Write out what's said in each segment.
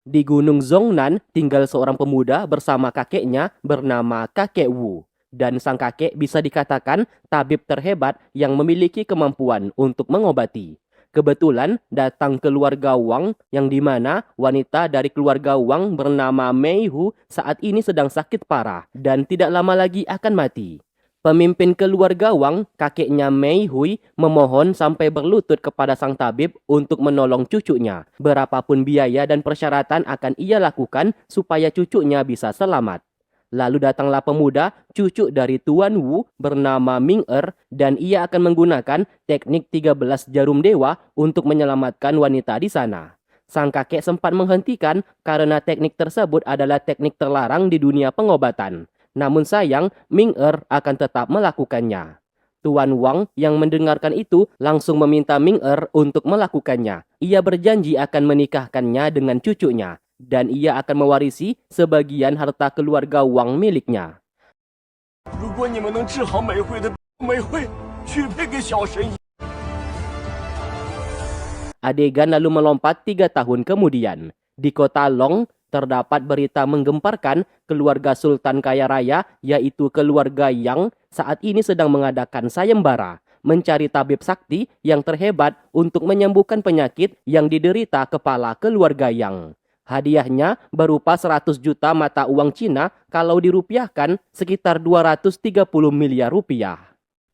Di Gunung Zhongnan tinggal seorang pemuda bersama kakeknya bernama kakek Wu. Dan sang kakek bisa dikatakan tabib terhebat yang memiliki kemampuan untuk mengobati. Kebetulan datang keluarga Wang yang dimana wanita dari keluarga Wang bernama Mei Hu saat ini sedang sakit parah dan tidak lama lagi akan mati. Pemimpin keluarga Wang, kakeknya Mei Hui, memohon sampai berlutut kepada sang tabib untuk menolong cucunya. Berapapun biaya dan persyaratan akan ia lakukan supaya cucunya bisa selamat. Lalu datanglah pemuda, cucu dari Tuan Wu bernama Ming Er, dan ia akan menggunakan teknik 13 jarum dewa untuk menyelamatkan wanita di sana. Sang kakek sempat menghentikan karena teknik tersebut adalah teknik terlarang di dunia pengobatan. Namun sayang, Ming Er akan tetap melakukannya. Tuan Wang yang mendengarkan itu langsung meminta Ming Er untuk melakukannya. Ia berjanji akan menikahkannya dengan cucunya, dan ia akan mewarisi sebagian harta keluarga Wang miliknya. Adegan lalu melompat 3 tahun kemudian. Di kota Long, terdapat berita menggemparkan keluarga Sultan kaya raya, yaitu keluarga Yang, saat ini sedang mengadakan sayembara, mencari tabib sakti yang terhebat untuk menyembuhkan penyakit yang diderita kepala keluarga Yang. Hadiahnya berupa 100 juta mata uang Cina, kalau dirupiahkan sekitar 230 miliar rupiah.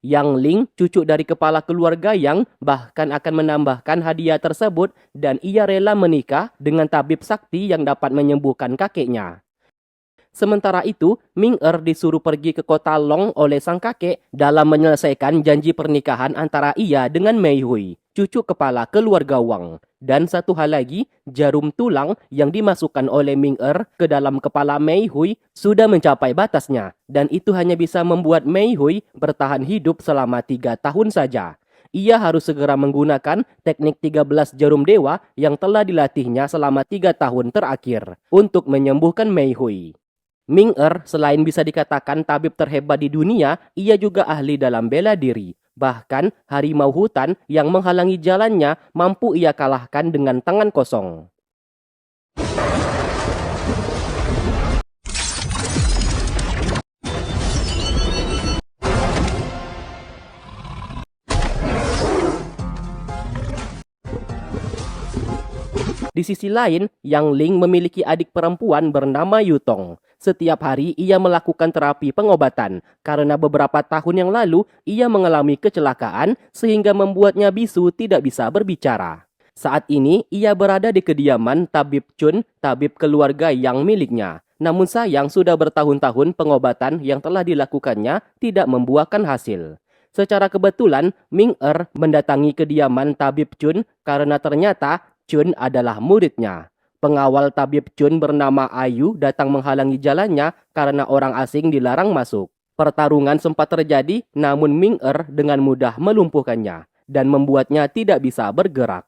Yang Ling, cucu dari kepala keluarga Yang, bahkan akan menambahkan hadiah tersebut dan ia rela menikah dengan tabib sakti yang dapat menyembuhkan kakeknya. Sementara itu, Ming Er disuruh pergi ke kota Long oleh sang kakek dalam menyelesaikan janji pernikahan antara ia dengan Mei Hui, cucu kepala keluarga Wang. Dan satu hal lagi, jarum tulang yang dimasukkan oleh Ming Er ke dalam kepala Mei Hui sudah mencapai batasnya. Dan itu hanya bisa membuat Mei Hui bertahan hidup selama 3 tahun saja. Ia harus segera menggunakan teknik 13 jarum dewa yang telah dilatihnya selama 3 tahun terakhir untuk menyembuhkan Mei Hui. Ming Er selain bisa dikatakan tabib terhebat di dunia, ia juga ahli dalam bela diri. Bahkan harimau hutan yang menghalangi jalannya mampu ia kalahkan dengan tangan kosong. Di sisi lain, Yang Ling memiliki adik perempuan bernama Yutong. Setiap hari ia melakukan terapi pengobatan karena beberapa tahun yang lalu ia mengalami kecelakaan sehingga membuatnya bisu tidak bisa berbicara. Saat ini ia berada di kediaman Tabib Chun, tabib keluarga Yang miliknya. Namun sayang sudah bertahun-tahun pengobatan yang telah dilakukannya tidak membuahkan hasil. Secara kebetulan, Ming Er mendatangi kediaman Tabib Chun karena ternyata Chun adalah muridnya. Pengawal tabib Chun bernama Ayu datang menghalangi jalannya karena orang asing dilarang masuk. Pertarungan sempat terjadi, namun Ming Er dengan mudah melumpuhkannya dan membuatnya tidak bisa bergerak.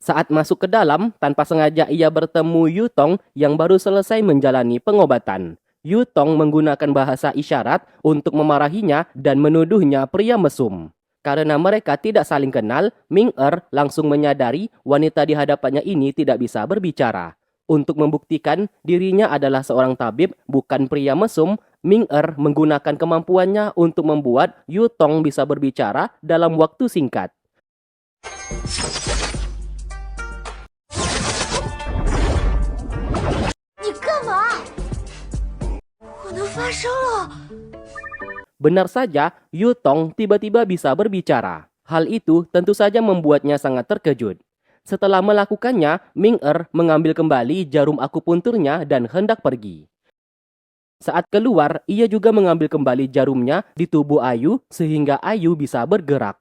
Saat masuk ke dalam, tanpa sengaja ia bertemu Yutong yang baru selesai menjalani pengobatan. Yutong menggunakan bahasa isyarat untuk memarahinya dan menuduhnya pria mesum. Karena mereka tidak saling kenal, Ming Er langsung menyadari wanita di hadapannya ini tidak bisa berbicara. Untuk membuktikan dirinya adalah seorang tabib, bukan pria mesum, Ming Er menggunakan kemampuannya untuk membuat Yutong bisa berbicara dalam waktu singkat. Benar saja, Yutong tiba-tiba bisa berbicara. Hal itu tentu saja membuatnya sangat terkejut. Setelah melakukannya, Ming Er mengambil kembali jarum akupunturnya dan hendak pergi. Saat keluar, ia juga mengambil kembali jarumnya di tubuh Ayu sehingga Ayu bisa bergerak.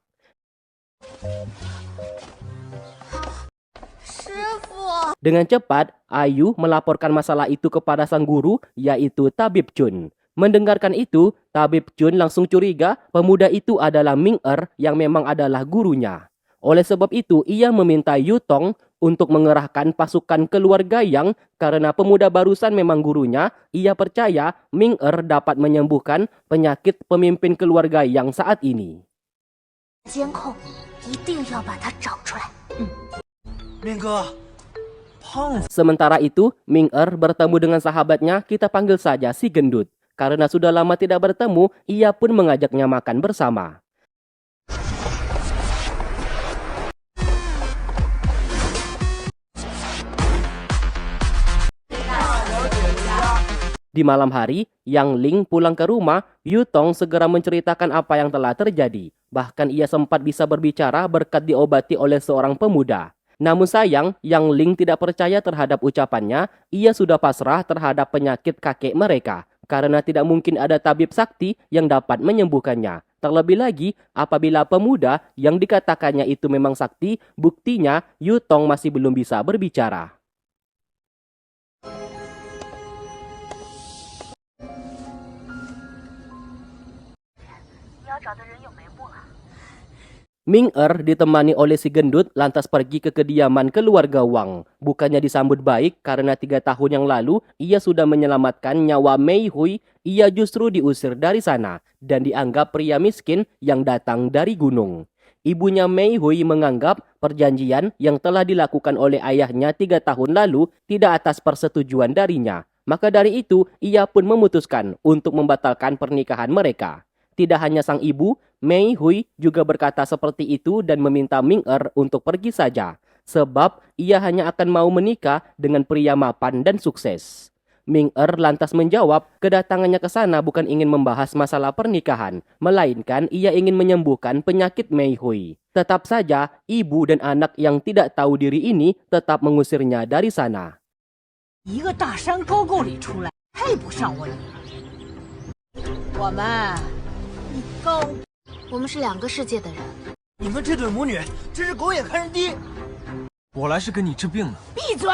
Dengan cepat, Ayu melaporkan masalah itu kepada sang guru, yaitu Tabib Chun. Mendengarkan itu, Tabib Chun langsung curiga pemuda itu adalah Ming Er yang memang adalah gurunya. Oleh sebab itu, ia meminta Yutong untuk mengerahkan pasukan keluarga Yang karena pemuda barusan memang gurunya. Ia percaya Ming dapat menyembuhkan penyakit pemimpin keluarga Yang saat ini. 监控一定要把它找出来。明哥，胖子。 Sementara itu, Ming bertemu dengan sahabatnya, kita panggil saja si gendut. Karena sudah lama tidak bertemu, ia pun mengajaknya makan bersama. Di malam hari, Yang Ling pulang ke rumah, Yutong segera menceritakan apa yang telah terjadi. Bahkan ia sempat bisa berbicara berkat diobati oleh seorang pemuda. Namun sayang, Yang Ling tidak percaya terhadap ucapannya. Ia sudah pasrah terhadap penyakit kakek mereka. Karena tidak mungkin ada tabib sakti yang dapat menyembuhkannya. Terlebih lagi, apabila pemuda yang dikatakannya itu memang sakti, buktinya Yutong masih belum bisa berbicara. Ming ditemani oleh si gendut lantas pergi ke kediaman keluarga Wang. Bukannya disambut baik karena 3 tahun yang lalu ia sudah menyelamatkan nyawa Mei Hui, ia justru diusir dari sana dan dianggap pria miskin yang datang dari gunung. Ibunya Mei Hui menganggap perjanjian yang telah dilakukan oleh ayahnya 3 tahun lalu tidak atas persetujuan darinya. Maka dari itu ia pun memutuskan untuk membatalkan pernikahan mereka. Tidak hanya sang ibu, Mei Hui juga berkata seperti itu dan meminta Ming untuk pergi saja. Sebab ia hanya akan mau menikah dengan pria mapan dan sukses. Ming lantas menjawab kedatangannya ke sana bukan ingin membahas masalah pernikahan. Melainkan ia ingin menyembuhkan penyakit Mei Hui. Tetap saja ibu dan anak yang tidak tahu diri ini tetap mengusirnya dari sana. 一个大山沟沟里出来，配不上我你。我们你高，我们是2个世界的人。你们这对母女真是狗眼看人低。我来是跟你治病的。闭嘴！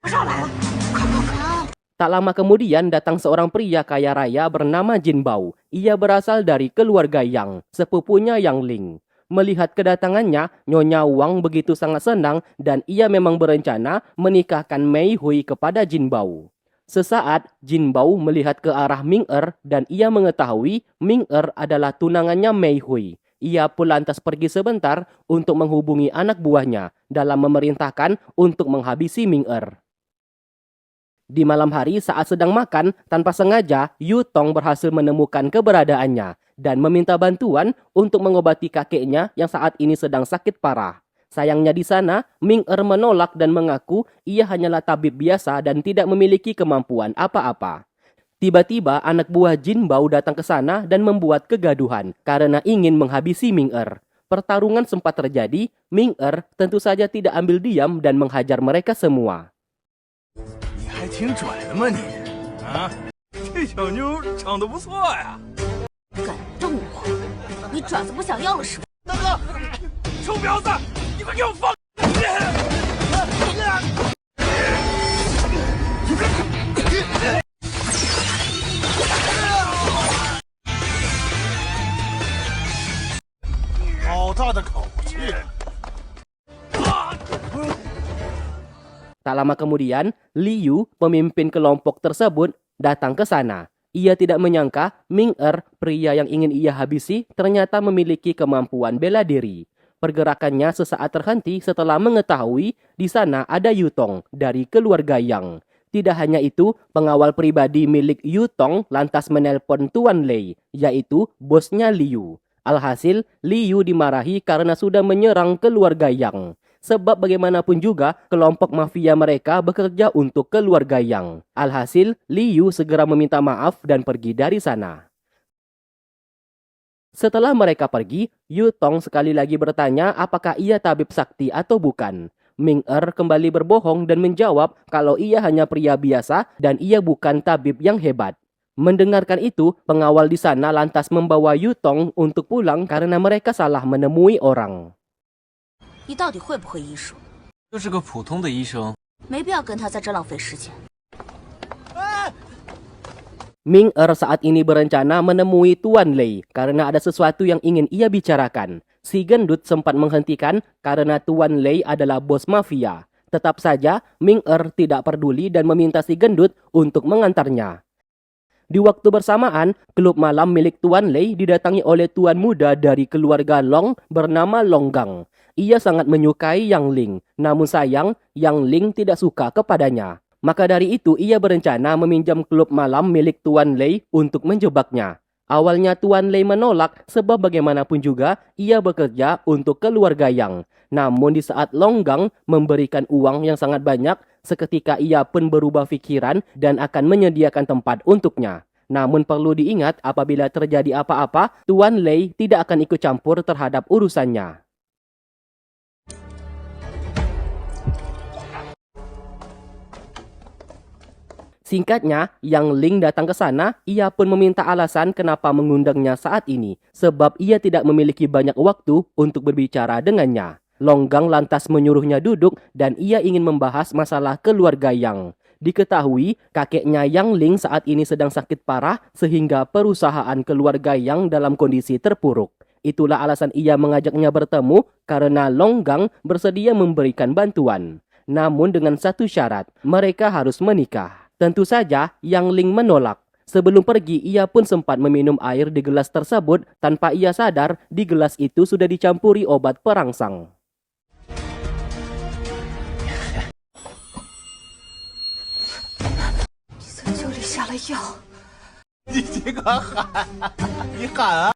我上来了，快快快！ Tak lama kemudian datang seorang pria kaya raya bernama Jin Bao. Ia berasal dari keluarga Yang, sepupunya Yang Ling. Melihat kedatangannya, Nyonya Wang begitu sangat senang dan ia memang berencana menikahkan Mei Hui kepada Jin Bao. Sesaat, Jin Bao melihat ke arah Ming dan ia mengetahui Ming adalah tunangannya Mei Hui. Ia pun lantas pergi sebentar untuk menghubungi anak buahnya dalam memerintahkan untuk menghabisi Ming Di malam hari saat sedang makan, tanpa sengaja, Yutong berhasil menemukan keberadaannya dan meminta bantuan untuk mengobati kakeknya yang saat ini sedang sakit parah. Sayangnya di sana, Ming menolak dan mengaku ia hanyalah tabib biasa dan tidak memiliki kemampuan apa-apa. Tiba-tiba anak buah Jin Bao datang ke sana dan membuat kegaduhan karena ingin menghabisi Ming Pertarungan sempat terjadi, Ming tentu saja tidak ambil diam dan menghajar mereka semua. 你还挺拽的嘛你？啊，这小妞长得不错呀。敢动我，你爪子不想要了是吧？大哥，臭婊子，你们给我放！好大的口气！ Tak lama kemudian, Liu, pemimpin kelompok tersebut, datang ke sana. Ia tidak menyangka Ming pria yang ingin ia habisi, ternyata memiliki kemampuan bela diri. Pergerakannya sesaat terhenti setelah mengetahui di sana ada Yutong dari keluarga Yang. Tidak hanya itu, pengawal pribadi milik Yutong lantas menelpon Tuan Lei, yaitu bosnya Liu. Alhasil, Liu dimarahi karena sudah menyerang keluarga Yang. Sebab bagaimanapun juga, kelompok mafia mereka bekerja untuk keluarga Yang. Alhasil, Liu segera meminta maaf dan pergi dari sana. Setelah mereka pergi, Yutong sekali lagi bertanya apakah ia tabib sakti atau bukan. Ming kembali berbohong dan menjawab kalau ia hanya pria biasa dan ia bukan tabib yang hebat. Mendengarkan itu, pengawal di sana lantas membawa Yutong untuk pulang karena mereka salah menemui orang. 你到底会不会医术？就是个普通的医生。没必要跟他在这浪费时间。 Ming saat ini berencana menemui Tuan Lei karena ada sesuatu yang ingin ia bicarakan. Si gendut sempat menghentikan karena Tuan Lei adalah bos mafia. Tetap saja, Ming Er tidak peduli dan meminta si gendut untuk mengantarnya. Di waktu bersamaan, klub malam milik Tuan Lei didatangi oleh tuan muda dari keluarga Long bernama Long Gang. Ia sangat menyukai Yang Ling, namun sayang Yang Ling tidak suka kepadanya. Maka dari itu ia berencana meminjam klub malam milik Tuan Lei untuk menjebaknya. Awalnya Tuan Lei menolak sebab bagaimanapun juga ia bekerja untuk keluarga Yang. Namun di saat Long Gang memberikan uang yang sangat banyak, seketika ia pun berubah pikiran dan akan menyediakan tempat untuknya. Namun perlu diingat apabila terjadi apa-apa, Tuan Lei tidak akan ikut campur terhadap urusannya. Singkatnya, Yang Ling datang ke sana, ia pun meminta alasan kenapa mengundangnya saat ini, sebab ia tidak memiliki banyak waktu untuk berbicara dengannya. Long Gang lantas menyuruhnya duduk dan ia ingin membahas masalah keluarga Yang. Diketahui, kakeknya Yang Ling saat ini sedang sakit parah sehingga perusahaan keluarga Yang dalam kondisi terpuruk. Itulah alasan ia mengajaknya bertemu karena Long Gang bersedia memberikan bantuan. Namun dengan satu syarat, mereka harus menikah. Tentu saja, Yang Ling menolak. Sebelum pergi, ia pun sempat meminum air di gelas tersebut tanpa ia sadar di gelas itu sudah dicampuri obat perangsang. 你在酒里下了药， 你这个喊，你喊啊！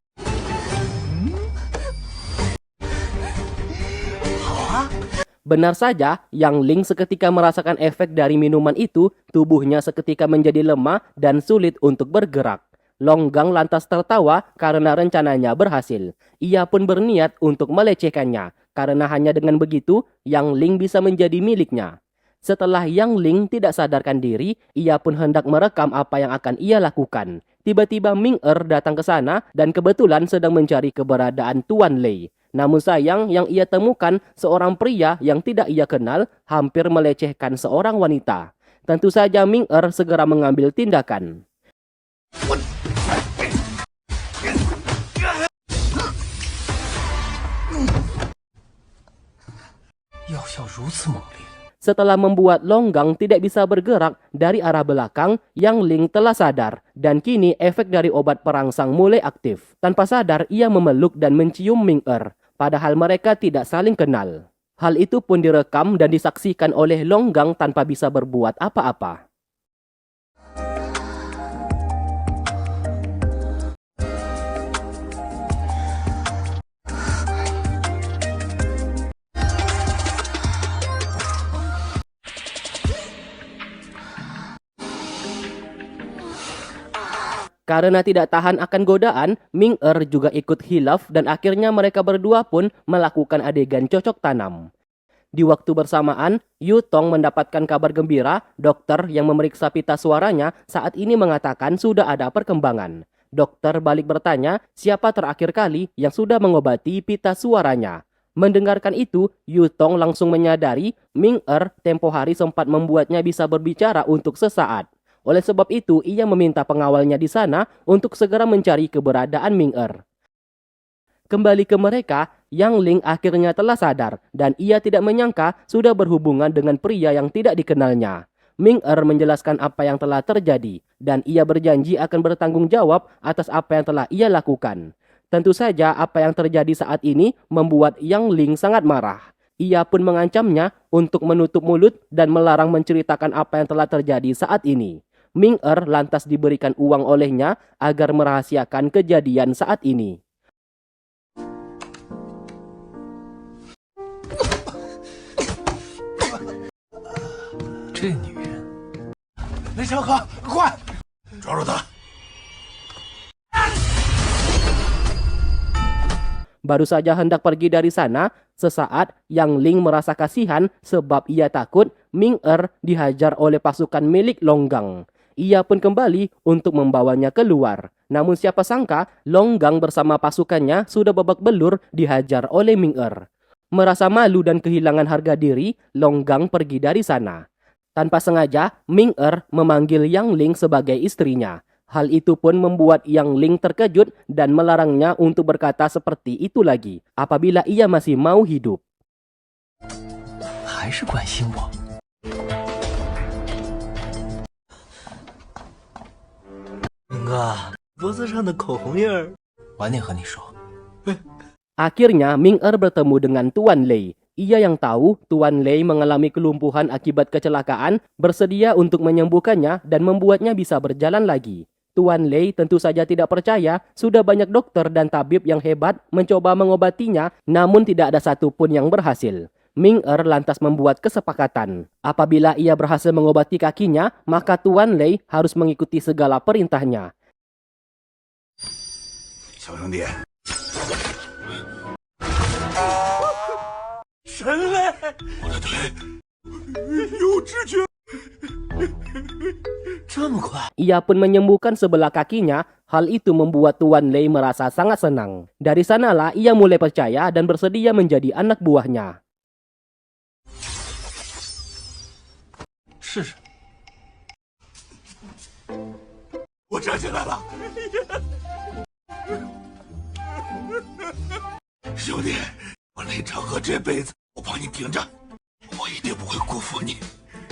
好啊。 Benar saja, Yang Ling seketika merasakan efek dari minuman itu, tubuhnya seketika menjadi lemah dan sulit untuk bergerak. Long Gang lantas tertawa karena rencananya berhasil. Ia pun berniat untuk melecehkannya, karena hanya dengan begitu, Yang Ling bisa menjadi miliknya. Setelah Yang Ling tidak sadarkan diri, ia pun hendak merekam apa yang akan ia lakukan. Tiba-tiba Ming Er datang ke sana dan kebetulan sedang mencari keberadaan Tuan Lei. Namun sayang yang ia temukan seorang pria yang tidak ia kenal hampir melecehkan seorang wanita. Tentu saja Ming Er segera mengambil tindakan. Setelah membuat Long Gang tidak bisa bergerak dari arah belakang, Yang Ling telah sadar dan kini efek dari obat perangsang mulai aktif. Tanpa sadar ia memeluk dan mencium Ming Er. Padahal mereka tidak saling kenal. Hal itu pun direkam dan disaksikan oleh Long Gang tanpa bisa berbuat apa-apa. Karena tidak tahan akan godaan, Ming Er juga ikut hilaf dan akhirnya mereka berdua pun melakukan adegan cocok tanam. Di waktu bersamaan, Yu Tong mendapatkan kabar gembira, dokter yang memeriksa pita suaranya saat ini mengatakan sudah ada perkembangan. Dokter balik bertanya siapa terakhir kali yang sudah mengobati pita suaranya. Mendengarkan itu, Yu Tong langsung menyadari Ming Er tempo hari sempat membuatnya bisa berbicara untuk sesaat. Oleh sebab itu, ia meminta pengawalnya di sana untuk segera mencari keberadaan Ming Er. Kembali ke mereka, Yang Ling akhirnya telah sadar dan ia tidak menyangka sudah berhubungan dengan pria yang tidak dikenalnya. Ming Er menjelaskan apa yang telah terjadi dan ia berjanji akan bertanggung jawab atas apa yang telah ia lakukan. Tentu saja apa yang terjadi saat ini membuat Yang Ling sangat marah. Ia pun mengancamnya untuk menutup mulut dan melarang menceritakan apa yang telah terjadi saat ini. Ming Er lantas diberikan uang olehnya agar merahasiakan kejadian saat ini. Baru saja hendak pergi dari sana, sesaat Yang Ling merasa kasihan sebab ia takut Ming Er dihajar oleh pasukan milik Long Gang. Ia pun kembali untuk membawanya keluar. Namun siapa sangka Long Gang bersama pasukannya sudah babak belur dihajar oleh Ming Er. Merasa malu dan kehilangan harga diri, Long Gang pergi dari sana. Tanpa sengaja, Ming Er memanggil Yang Ling sebagai istrinya. Hal itu pun membuat Yang Ling terkejut dan melarangnya untuk berkata seperti itu lagi apabila ia masih mau hidup. 还是关心我。林哥，脖子上的口红印儿，晚点和你说。 Akhirnya Ming-Er bertemu dengan Tuan Lei. Ia yang tahu Tuan Lei mengalami kelumpuhan akibat kecelakaan, bersedia untuk menyembuhkannya dan membuatnya bisa berjalan lagi. Tuan Lei tentu saja tidak percaya, sudah banyak dokter dan tabib yang hebat mencoba mengobatinya, namun tidak ada satupun yang berhasil. Ming-Er lantas membuat kesepakatan. Apabila ia berhasil mengobati kakinya, maka Tuan Lei harus mengikuti segala perintahnya. 小兄弟，神雷！我的腿有知觉，这么快？ Ia pun menyembuhkan sebelah kakinya. Hal itu membuat Tuan Lei merasa sangat senang. Dari sanalah ia mulai percaya dan bersedia menjadi anak buahnya. 试试。我站起来了。兄弟，我雷长河这辈子我帮你顶着，我一定不会辜负你。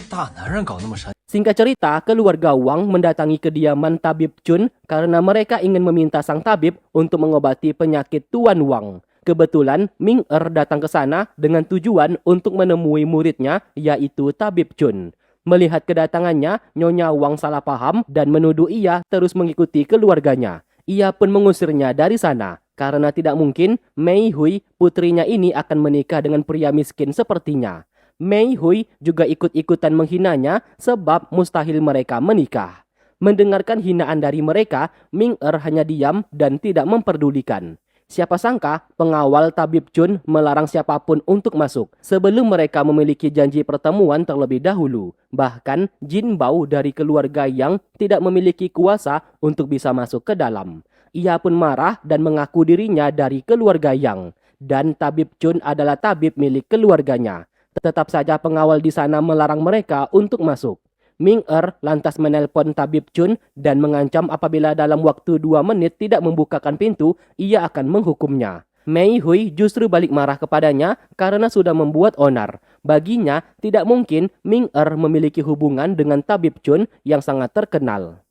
大男人搞那么神。 Singkat cerita, keluarga Wang mendatangi kediaman Tabib Chun karena mereka ingin meminta sang tabib untuk mengobati penyakit Tuan Wang. Kebetulan Ming-Er datang ke sana dengan tujuan untuk menemui muridnya, yaitu Tabib Chun. Melihat kedatangannya, Nyonya Wang salah paham dan menuduh ia terus mengikuti keluarganya. Ia pun mengusirnya dari sana karena tidak mungkin Mei Hui, putrinya ini akan menikah dengan pria miskin sepertinya. Mei Hui juga ikut-ikutan menghinanya sebab mustahil mereka menikah. Mendengarkan hinaan dari mereka, Ming-Er hanya diam dan tidak memperdulikan. Siapa sangka pengawal Tabib Chun melarang siapapun untuk masuk sebelum mereka memiliki janji pertemuan terlebih dahulu. Bahkan Jin Bao dari keluarga Yang tidak memiliki kuasa untuk bisa masuk ke dalam. Ia pun marah dan mengaku dirinya dari keluarga Yang. Dan Tabib Chun adalah tabib milik keluarganya. Tetap saja pengawal di sana melarang mereka untuk masuk. Ming-Er lantas menelpon Tabib Chun dan mengancam apabila dalam waktu 2 menit tidak membukakan pintu, ia akan menghukumnya. Mei Hui justru balik marah kepadanya karena sudah membuat onar. Baginya, tidak mungkin Ming-Er memiliki hubungan dengan Tabib Chun yang sangat terkenal.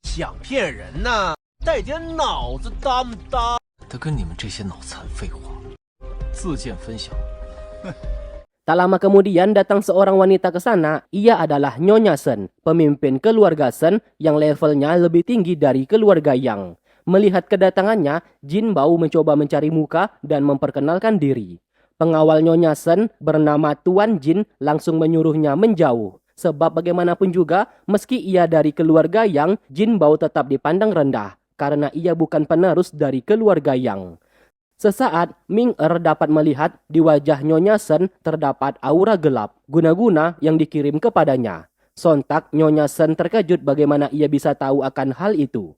想骗人呐，带点脑子搭不搭？他跟你们这些脑残废话，自荐分享。 Tak lama kemudian datang seorang wanita ke sana. Ia adalah Nyonya Sen, pemimpin keluarga Sen yang levelnya lebih tinggi dari keluarga Yang. Melihat kedatangannya, Jin Bao mencoba mencari muka dan memperkenalkan diri. Pengawal Nyonya Sen bernama Tuan Jin langsung menyuruhnya menjauh. Sebab bagaimanapun juga, meski ia dari keluarga Yang, Jin Bao tetap dipandang rendah karena ia bukan penerus dari keluarga Yang. Sesaat, Ming-Er dapat melihat di wajah Nyonya Sen terdapat aura gelap, guna-guna yang dikirim kepadanya. Sontak, Nyonya Sen terkejut bagaimana ia bisa tahu akan hal itu.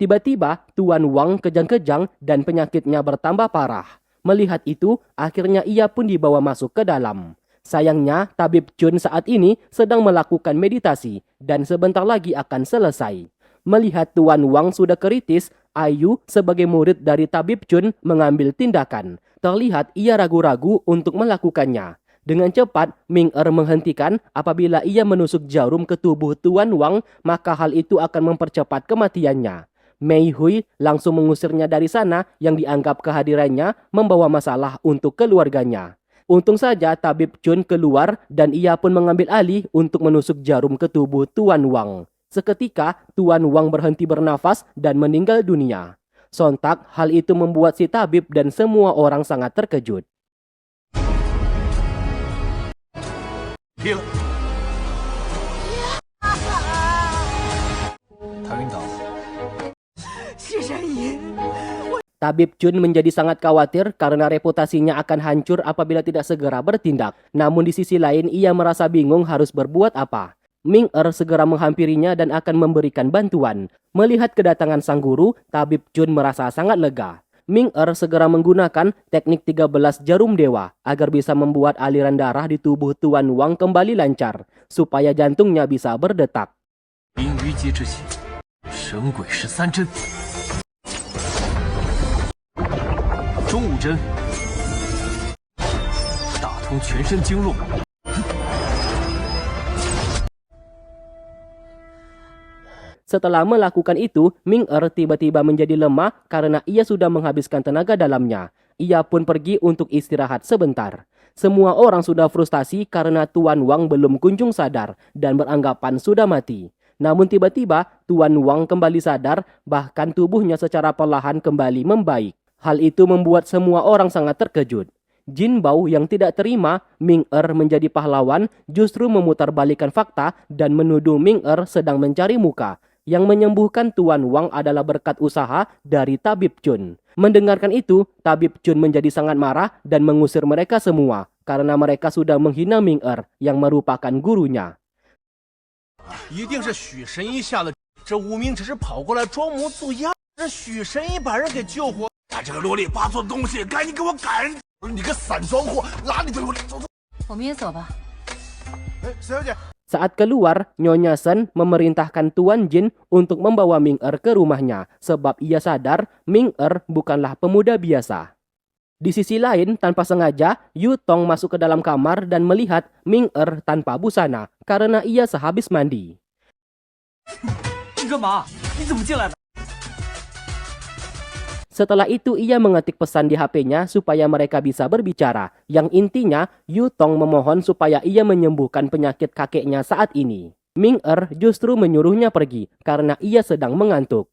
Tiba-tiba, Tuan Wang kejang-kejang dan penyakitnya bertambah parah. Melihat itu, akhirnya ia pun dibawa masuk ke dalam. Sayangnya, Tabib Chun saat ini sedang melakukan meditasi dan sebentar lagi akan selesai. Melihat Tuan Wang sudah kritis, Ayu sebagai murid dari Tabib Chun mengambil tindakan. Terlihat ia ragu-ragu untuk melakukannya. Dengan cepat, Ming-Er menghentikan apabila ia menusuk jarum ke tubuh Tuan Wang, maka hal itu akan mempercepat kematiannya. Mei Hui langsung mengusirnya dari sana yang dianggap kehadirannya membawa masalah untuk keluarganya. Untung saja Tabib Chun keluar dan ia pun mengambil alih untuk menusuk jarum ke tubuh Tuan Wang. Seketika, Tuan Wang berhenti bernafas dan meninggal dunia. Sontak, hal itu membuat si tabib dan semua orang sangat terkejut. 劈了！他晕倒了。 西山爷， Tabib Chun menjadi sangat khawatir karena reputasinya akan hancur apabila tidak segera bertindak. Namun di sisi lain, ia merasa bingung harus berbuat apa. Ming-Er segera menghampirinya dan akan memberikan bantuan. Melihat kedatangan sang guru, Tabib Chun merasa sangat lega. Ming-Er segera menggunakan teknik 13 jarum dewa agar bisa membuat aliran darah di tubuh Tuan Wang kembali lancar, supaya jantungnya bisa berdetak. 冰淤积之血，是神鬼13针，中午针打通全身经络。Setelah melakukan itu, Ming-Er tiba-tiba menjadi lemah karena ia sudah menghabiskan tenaga dalamnya. Ia pun pergi untuk istirahat sebentar. Semua orang sudah frustasi karena Tuan Wang belum kunjung sadar dan beranggapan sudah mati. Namun tiba-tiba Tuan Wang kembali sadar, bahkan tubuhnya secara perlahan kembali membaik. Hal itu membuat semua orang sangat terkejut. Jin Bao yang tidak terima Ming-Er menjadi pahlawan justru memutarbalikkan fakta dan menuduh Ming-Er sedang mencari muka. Yang menyembuhkan Tuan Wang adalah berkat usaha dari Tabib Chun. Mendengarkan itu, Tabib Chun menjadi sangat marah dan mengusir mereka semua karena mereka sudah menghina Ming-Er yang merupakan gurunya. 一定是许神医下的，这无名只是跑过来装模作样，这许神医把人给救活。他这个啰里吧嗦的东西，赶紧给我赶人！你个散装货，拉你飞回来！走走。我们也走吧。哎，沈小姐。 Saat keluar, Nyonya Sen memerintahkan Tuan Jin untuk membawa Ming-Er ke rumahnya sebab ia sadar Ming-Er bukanlah pemuda biasa. Di sisi lain, tanpa sengaja, Yu Tong masuk ke dalam kamar dan melihat Ming-Er tanpa busana karena ia sehabis mandi. 你干嘛？你怎么进来的？ Setelah itu ia mengetik pesan di HP-nya supaya mereka bisa berbicara. Yang intinya, Yu Tong memohon supaya ia menyembuhkan penyakit kakeknya saat ini. Ming-Er justru menyuruhnya pergi karena ia sedang mengantuk.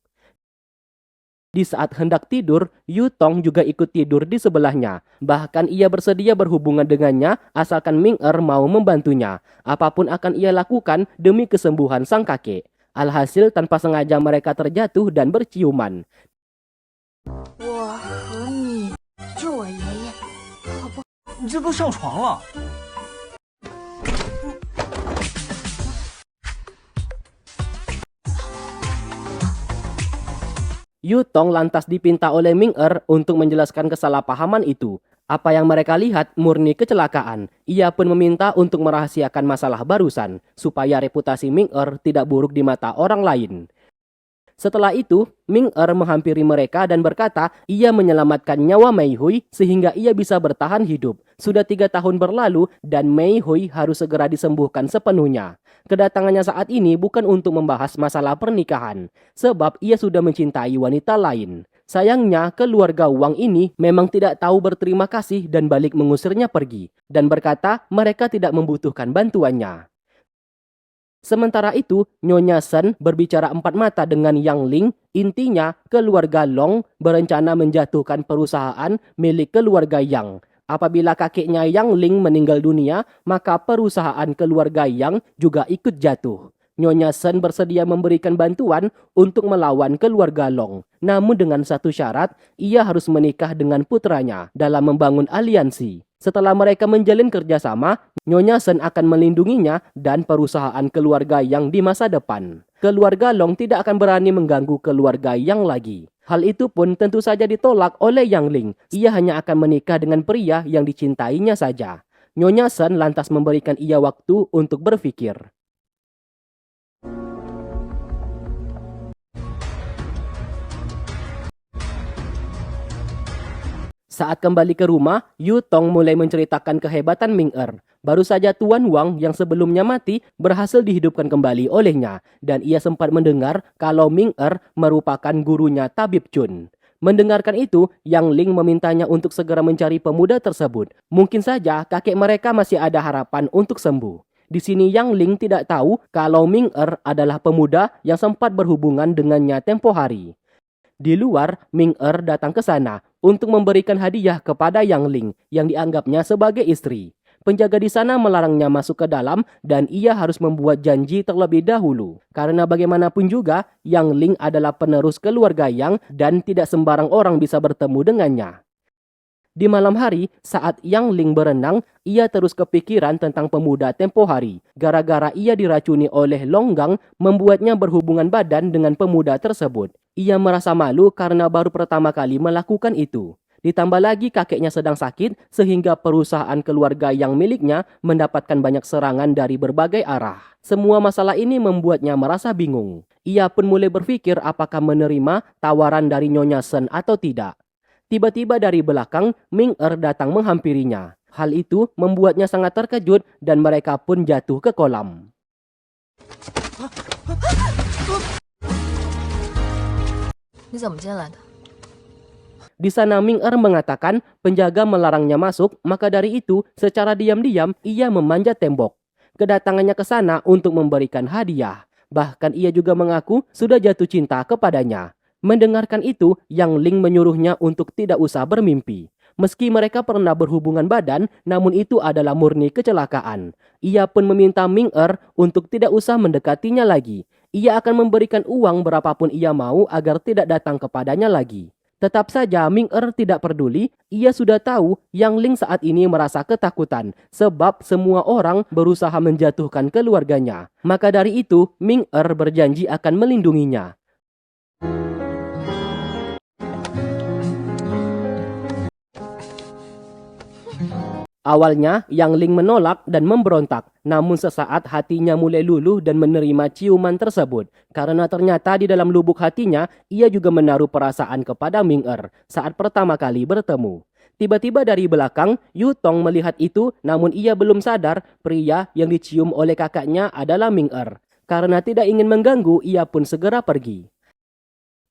Di saat hendak tidur, Yu Tong juga ikut tidur di sebelahnya. Bahkan ia bersedia berhubungan dengannya asalkan Ming-Er mau membantunya. Apapun akan ia lakukan demi kesembuhan sang kakek. Alhasil tanpa sengaja mereka terjatuh dan berciuman. 我和你救我爷爷，好不好？你这都上床了。 Yu Tong lantas dipinta oleh Ming-Er untuk menjelaskan kesalahpahaman itu. Apa yang mereka lihat murni kecelakaan. Ia pun meminta untuk merahasiakan masalah barusan, supaya reputasi Ming-Er tidak buruk di mata orang lain. Setelah itu, Ming-Er menghampiri mereka dan berkata ia menyelamatkan nyawa Mei Hui sehingga ia bisa bertahan hidup. Sudah 3 tahun berlalu dan Mei Hui harus segera disembuhkan sepenuhnya. Kedatangannya saat ini bukan untuk membahas masalah pernikahan, sebab ia sudah mencintai wanita lain. Sayangnya, keluarga Wang ini memang tidak tahu berterima kasih dan balik mengusirnya pergi, dan berkata mereka tidak membutuhkan bantuannya. Sementara itu, Nyonya Sen berbicara empat mata dengan Yang Ling. Intinya, keluarga Long berencana menjatuhkan perusahaan milik keluarga Yang. Apabila kakeknya Yang Ling meninggal dunia, maka perusahaan keluarga Yang juga ikut jatuh. Nyonya Sen bersedia memberikan bantuan untuk melawan keluarga Long. Namun dengan satu syarat, ia harus menikah dengan putranya dalam membangun aliansi. Setelah mereka menjalin kerjasama, Nyonya Sen akan melindunginya dan perusahaan keluarga Yang di masa depan. Keluarga Long tidak akan berani mengganggu keluarga Yang lagi. Hal itu pun tentu saja ditolak oleh Yang Ling. Ia hanya akan menikah dengan pria yang dicintainya saja. Nyonya Sen lantas memberikan ia waktu untuk berpikir. Saat kembali ke rumah, Yu Tong mulai menceritakan kehebatan Ming-Er. Baru saja Tuan Wang yang sebelumnya mati berhasil dihidupkan kembali olehnya. Dan ia sempat mendengar kalau Ming-Er merupakan gurunya Tabib Chun. Mendengarkan itu, Yang Ling memintanya untuk segera mencari pemuda tersebut. Mungkin saja kakek mereka masih ada harapan untuk sembuh. Di sini Yang Ling tidak tahu kalau Ming-Er adalah pemuda yang sempat berhubungan dengannya tempo hari. Di luar, Ming-Er datang ke sana untuk memberikan hadiah kepada Yang Ling yang dianggapnya sebagai istri. Penjaga di sana melarangnya masuk ke dalam dan ia harus membuat janji terlebih dahulu. Karena bagaimanapun juga, Yang Ling adalah penerus keluarga Yang dan tidak sembarang orang bisa bertemu dengannya. Di malam hari, saat Yang Ling berenang, ia terus kepikiran tentang pemuda tempo hari. Gara-gara ia diracuni oleh Longgang, membuatnya berhubungan badan dengan pemuda tersebut. Ia merasa malu karena baru pertama kali melakukan itu. Ditambah lagi kakeknya sedang sakit sehingga perusahaan keluarga Yang miliknya mendapatkan banyak serangan dari berbagai arah. Semua masalah ini membuatnya merasa bingung. Ia pun mulai berpikir apakah menerima tawaran dari Nyonya Sen atau tidak. Tiba-tiba dari belakang, Ming Er datang menghampirinya. Hal itu membuatnya sangat terkejut dan mereka pun jatuh ke kolam. Di sana Ming Er mengatakan penjaga melarangnya masuk, maka dari itu secara diam-diam ia memanjat tembok. Kedatangannya ke sana untuk memberikan hadiah. Bahkan ia juga mengaku sudah jatuh cinta kepadanya. Mendengarkan itu, Yang Ling menyuruhnya untuk tidak usah bermimpi. Meski mereka pernah berhubungan badan, namun itu adalah murni kecelakaan. Ia pun meminta Ming Er untuk tidak usah mendekatinya lagi. Ia akan memberikan uang berapapun ia mau agar tidak datang kepadanya lagi. Tetap saja Ming Er tidak peduli, ia sudah tahu Yang Ling saat ini merasa ketakutan sebab semua orang berusaha menjatuhkan keluarganya. Maka dari itu, Ming Er berjanji akan melindunginya. Awalnya, Yang Ling menolak dan memberontak. Namun sesaat hatinya mulai luluh dan menerima ciuman tersebut. Karena ternyata di dalam lubuk hatinya, ia juga menaruh perasaan kepada Ming Er saat pertama kali bertemu. Tiba-tiba dari belakang, Yu Tong melihat itu, namun ia belum sadar pria yang dicium oleh kakaknya adalah Ming Er. Karena tidak ingin mengganggu, ia pun segera pergi.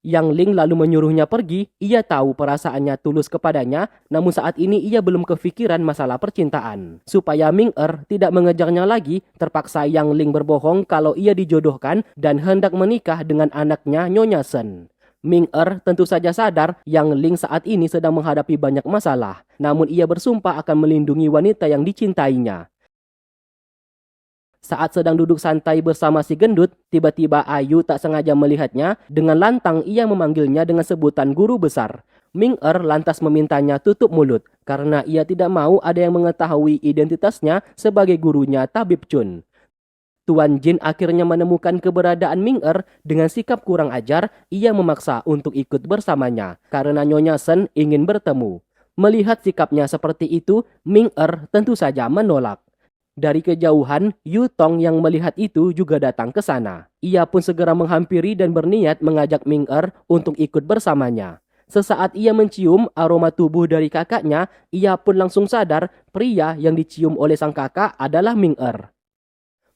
Yang Ling lalu menyuruhnya pergi. Ia tahu perasaannya tulus kepadanya, namun saat ini ia belum kepikiran masalah percintaan. Supaya Ming Er tidak mengejarnya lagi, terpaksa Yang Ling berbohong kalau ia dijodohkan dan hendak menikah dengan anaknya Nyonya Sen. Ming Er tentu saja sadar Yang Ling saat ini sedang menghadapi banyak masalah, namun ia bersumpah akan melindungi wanita yang dicintainya. Saat sedang duduk santai bersama si gendut, tiba-tiba Ayu tak sengaja melihatnya. Dengan lantang ia memanggilnya dengan sebutan guru besar. Ming Er lantas memintanya tutup mulut karena ia tidak mau ada yang mengetahui identitasnya sebagai gurunya Tabib Chun. Tuan Jin akhirnya menemukan keberadaan Ming Er. Dengan sikap kurang ajar, ia memaksa untuk ikut bersamanya karena Nyonya Sen ingin bertemu. Melihat sikapnya seperti itu, Ming Er tentu saja menolak. Dari kejauhan, Yu Tong yang melihat itu juga datang ke sana. Ia pun segera menghampiri dan berniat mengajak Ming Er untuk ikut bersamanya. Sesaat ia mencium aroma tubuh dari kakaknya, ia pun langsung sadar pria yang dicium oleh sang kakak adalah Ming Er.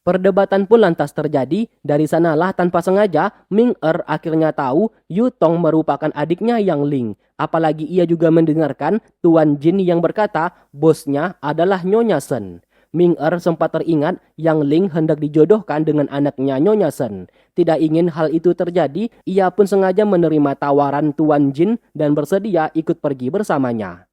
Perdebatan pun lantas terjadi. Dari sanalah tanpa sengaja, Ming Er akhirnya tahu Yu Tong merupakan adiknya Yang Ling. Apalagi ia juga mendengarkan Tuan Jin yang berkata bosnya adalah Nyonya Sen. Ming Er sempat teringat Yang Ling hendak dijodohkan dengan anaknya Nyonya Sen. Tidak ingin hal itu terjadi, ia pun sengaja menerima tawaran Tuan Jin dan bersedia ikut pergi bersamanya.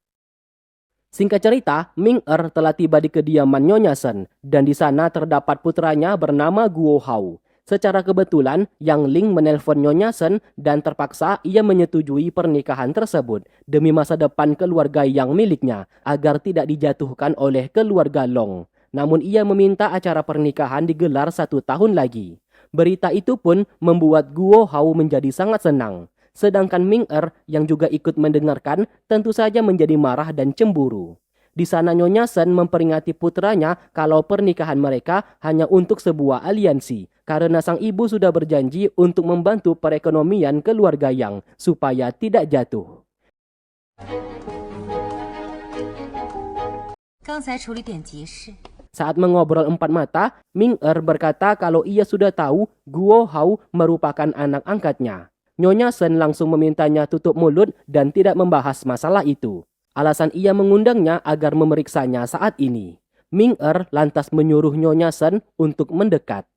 Singkat cerita, Ming Er telah tiba di kediaman Nyonya Sen dan di sana terdapat putranya bernama Guo Hao. Secara kebetulan, Yang Ling menelpon Nyonya Sen dan terpaksa ia menyetujui pernikahan tersebut demi masa depan keluarga Yang miliknya agar tidak dijatuhkan oleh keluarga Long. Namun ia meminta acara pernikahan digelar 1 tahun lagi. Berita itu pun membuat Guo Hao menjadi sangat senang. Sedangkan Ming Er yang juga ikut mendengarkan tentu saja menjadi marah dan cemburu. Di sana Nyonya Sen memperingati putranya kalau pernikahan mereka hanya untuk sebuah aliansi. Karena sang ibu sudah berjanji untuk membantu perekonomian keluarga Yang supaya tidak jatuh. Saat mengobrol 4 mata, Ming Er berkata kalau ia sudah tahu Guo Hao merupakan anak angkatnya. Nyonya Sen langsung memintanya tutup mulut dan tidak membahas masalah itu. Alasan ia mengundangnya agar memeriksanya saat ini. Ming Er lantas menyuruh Nyonya Sen untuk mendekat.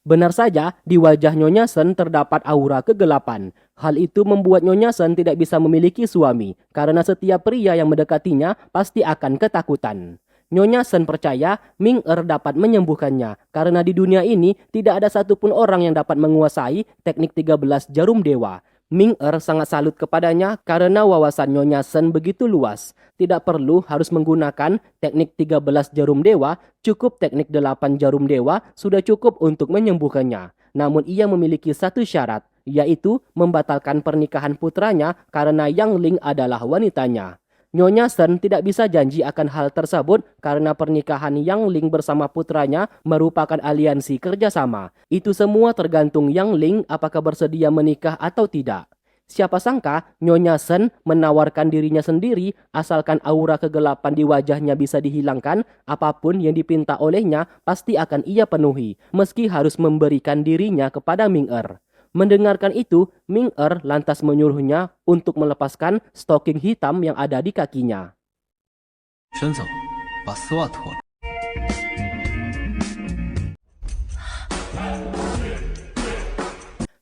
Benar saja, di wajah Nyonya Sen terdapat aura kegelapan. Hal itu membuat Nyonya Sen tidak bisa memiliki suami, karena setiap pria yang mendekatinya pasti akan ketakutan. Nyonya Sen percaya Ming Er dapat menyembuhkannya, karena di dunia ini tidak ada satupun orang yang dapat menguasai teknik 13 jarum dewa. Ming Er sangat salut kepadanya karena wawasan Nyonya Sen begitu luas. Tidak perlu harus menggunakan teknik 13 jarum dewa, cukup teknik 8 jarum dewa sudah cukup untuk menyembuhkannya. Namun ia memiliki satu syarat, yaitu membatalkan pernikahan putranya karena Yang Ling adalah wanitanya. Nyonya Shen tidak bisa janji akan hal tersebut karena pernikahan Yang Ling bersama putranya merupakan aliansi kerjasama. Itu semua tergantung Yang Ling apakah bersedia menikah atau tidak. Siapa sangka Nyonya Shen menawarkan dirinya sendiri asalkan aura kegelapan di wajahnya bisa dihilangkan, apapun yang dipinta olehnya pasti akan ia penuhi, meski harus memberikan dirinya kepada Ming Er. Mendengarkan itu, Ming Er lantas menyuruhnya untuk melepaskan stoking hitam yang ada di kakinya. 沈总，把丝袜脱了。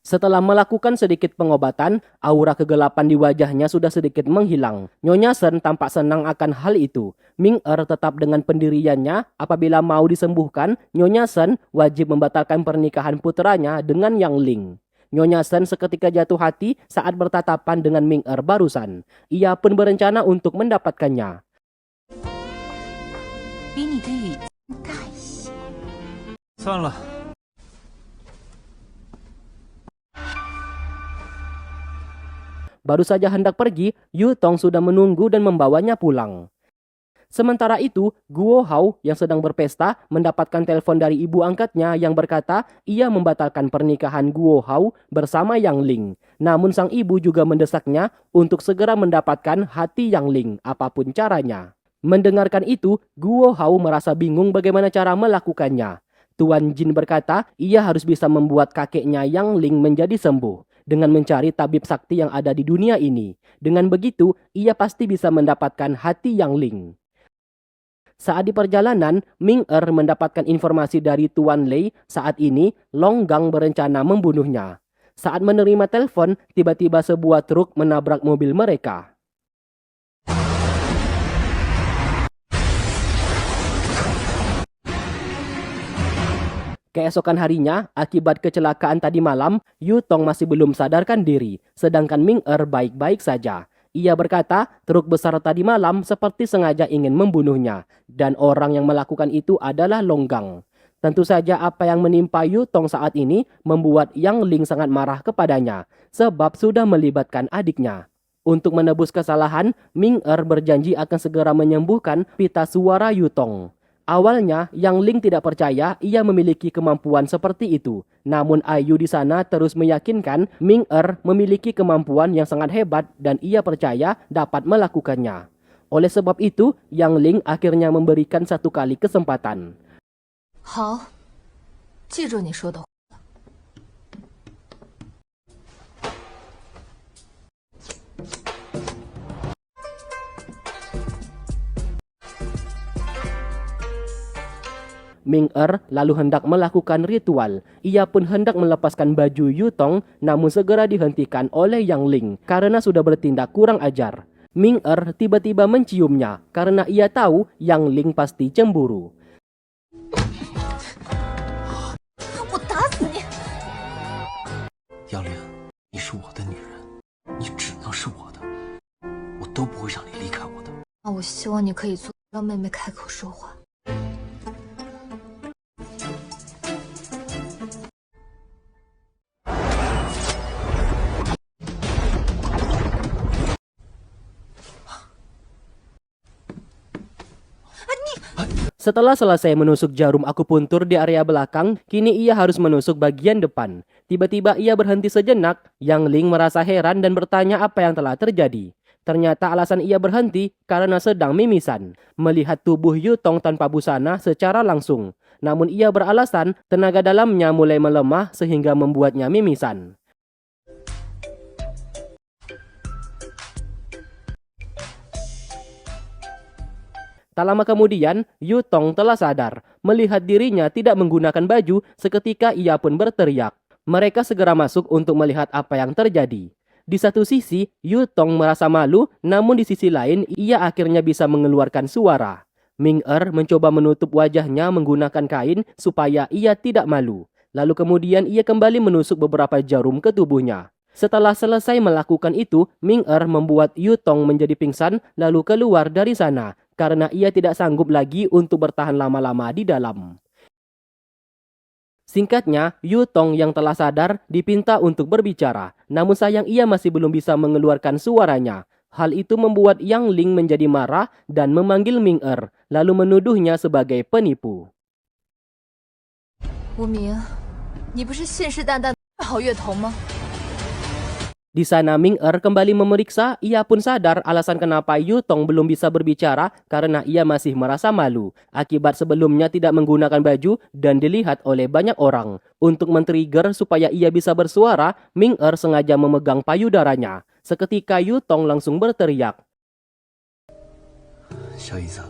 Setelah melakukan sedikit pengobatan, aura kegelapan di wajahnya sudah sedikit menghilang. Nyonya Shen tampak senang akan hal itu. Ming Er tetap dengan pendiriannya, apabila mau disembuhkan, Nyonya Shen wajib membatalkan pernikahan putranya dengan Yang Ling. Nyonya Shen seketika jatuh hati saat bertatapan dengan Ming Er barusan. Ia pun berencana untuk mendapatkannya. 比你的语气大一些。算了。 Baru saja hendak pergi, Yu Tong sudah menunggu dan membawanya pulang. Sementara itu, Guo Hao yang sedang berpesta mendapatkan telepon dari ibu angkatnya yang berkata ia membatalkan pernikahan Guo Hao bersama Yang Ling. Namun sang ibu juga mendesaknya untuk segera mendapatkan hati Yang Ling, apapun caranya. Mendengarkan itu, Guo Hao merasa bingung bagaimana cara melakukannya. Tuan Jin berkata ia harus bisa membuat kakeknya Yang Ling menjadi sembuh dengan mencari tabib sakti yang ada di dunia ini. Dengan begitu, ia pasti bisa mendapatkan hati Yang Ling. Saat di perjalanan, Ming Er mendapatkan informasi dari Tuan Lei saat ini Long Gang berencana membunuhnya. Saat menerima telepon, tiba-tiba sebuah truk menabrak mobil mereka. Keesokan harinya, akibat kecelakaan tadi malam, Yu Tong masih belum sadarkan diri, sedangkan Ming Er baik-baik saja. Ia berkata, truk besar tadi malam seperti sengaja ingin membunuhnya, dan orang yang melakukan itu adalah Long Gang. Tentu saja apa yang menimpa Yu Tong saat ini membuat Yang Ling sangat marah kepadanya, sebab sudah melibatkan adiknya. Untuk menebus kesalahan, Ming Er berjanji akan segera menyembuhkan pita suara Yu Tong. Awalnya, Yang Ling tidak percaya ia memiliki kemampuan seperti itu. Namun Ayu di sana terus meyakinkan Ming Er memiliki kemampuan yang sangat hebat dan ia percaya dapat melakukannya. Oleh sebab itu, Yang Ling akhirnya memberikan satu kali kesempatan. 好，记住你说的话。 Ming Er lalu hendak melakukan ritual. Ia pun hendak melepaskan baju Yu Tong, namun segera dihentikan oleh Yang Ling karena sudah bertindak kurang ajar. Ming Er tiba-tiba menciumnya karena ia tahu Yang Ling pasti cemburu. 我打死你！ 杨玲，你是我的女人，你只能是我的，我都不会让你离开我的。那我希望你可以做，让妹妹开口说话。 Setelah selesai menusuk jarum akupuntur di area belakang, kini ia harus menusuk bagian depan. Tiba-tiba ia berhenti sejenak. Yang Ling merasa heran dan bertanya apa yang telah terjadi. Ternyata alasan ia berhenti karena sedang mimisan, melihat tubuh Yu Tong tanpa busana secara langsung. Namun ia beralasan tenaga dalamnya mulai melemah sehingga membuatnya mimisan. Tak lama kemudian, Yu Tong telah sadar. Melihat dirinya tidak menggunakan baju, seketika ia pun berteriak. Mereka segera masuk untuk melihat apa yang terjadi. Di satu sisi, Yu Tong merasa malu, namun di sisi lain, ia akhirnya bisa mengeluarkan suara. Ming Er mencoba menutup wajahnya menggunakan kain supaya ia tidak malu. Lalu kemudian ia kembali menusuk beberapa jarum ke tubuhnya. Setelah selesai melakukan itu, Ming Er membuat Yu Tong menjadi pingsan lalu keluar dari sana karena ia tidak sanggup lagi untuk bertahan lama-lama di dalam. Singkatnya, Yutong yang telah sadar dipinta untuk berbicara, namun sayang ia masih belum bisa mengeluarkan suaranya. Hal itu membuat Yang Ling menjadi marah dan memanggil Ming lalu menuduhnya sebagai penipu. 无名，你不是信誓旦旦好月童吗？ Di sana Ming kembali memeriksa, ia pun sadar alasan kenapa Yutong belum bisa berbicara karena ia masih merasa malu. Akibat sebelumnya tidak menggunakan baju dan dilihat oleh banyak orang. Untuk men-trigger supaya ia bisa bersuara, Ming sengaja memegang payudaranya. Seketika Yutong langsung berteriak. 小姨子，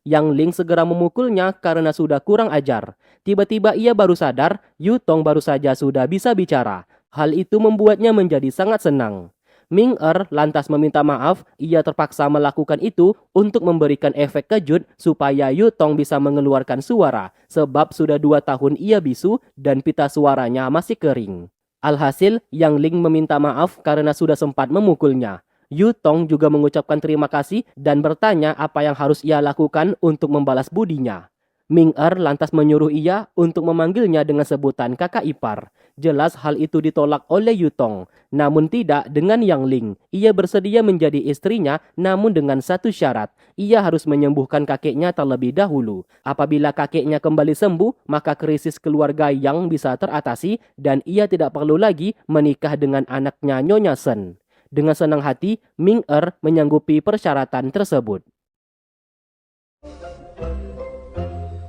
Yang Ling segera memukulnya karena sudah kurang ajar. Tiba-tiba ia baru sadar, Yutong baru saja sudah bisa bicara. Hal itu membuatnya menjadi sangat senang. Ming lantas meminta maaf, ia terpaksa melakukan itu untuk memberikan efek kejut supaya Yutong bisa mengeluarkan suara, sebab sudah 2 tahun ia bisu dan pita suaranya masih kering. Alhasil, Yang Ling meminta maaf karena sudah sempat memukulnya. Yutong juga mengucapkan terima kasih dan bertanya apa yang harus ia lakukan untuk membalas budinya. Ming lantas menyuruh ia untuk memanggilnya dengan sebutan kakak ipar. Jelas hal itu ditolak oleh Yutong, namun tidak dengan Yang Ling. Ia bersedia menjadi istrinya, namun dengan satu syarat. Ia harus menyembuhkan kakeknya terlebih dahulu. Apabila kakeknya kembali sembuh, maka krisis keluarga Yang bisa teratasi dan ia tidak perlu lagi menikah dengan anaknya Nyonya Shen. Dengan senang hati, Ming menyanggupi persyaratan tersebut.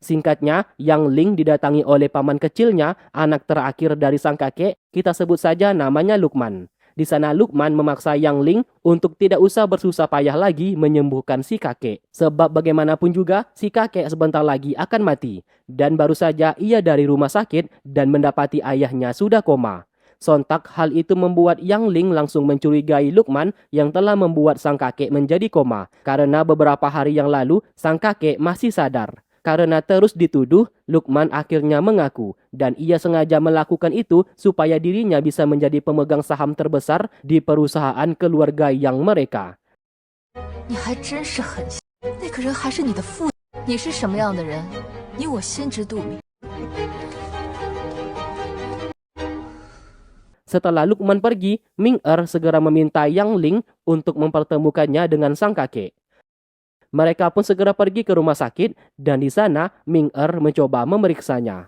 Singkatnya, Yang Ling didatangi oleh paman kecilnya, anak terakhir dari sang kakek, kita sebut saja namanya Lukman. Di sana Lukman memaksa Yang Ling untuk tidak usah bersusah payah lagi menyembuhkan si kakek. Sebab bagaimanapun juga, si kakek sebentar lagi akan mati. Dan baru saja ia dari rumah sakit dan mendapati ayahnya sudah koma. Sontak hal itu membuat Yang Ling langsung mencurigai Lukman yang telah membuat sang kakek menjadi koma. Karena beberapa hari yang lalu sang kakek masih sadar. Karena terus dituduh, Lukman akhirnya mengaku dan ia sengaja melakukan itu supaya dirinya bisa menjadi pemegang saham terbesar di perusahaan keluarga Yang mereka. 你还真是狠心，那个人还是你的父亲。你是什么样的人，你我心知肚明。 Setelah Lukman pergi, Ming segera meminta Yang Ling untuk mempertemukannya dengan sang kakek. Mereka pun segera pergi ke rumah sakit dan di sana Ming mencoba memeriksanya.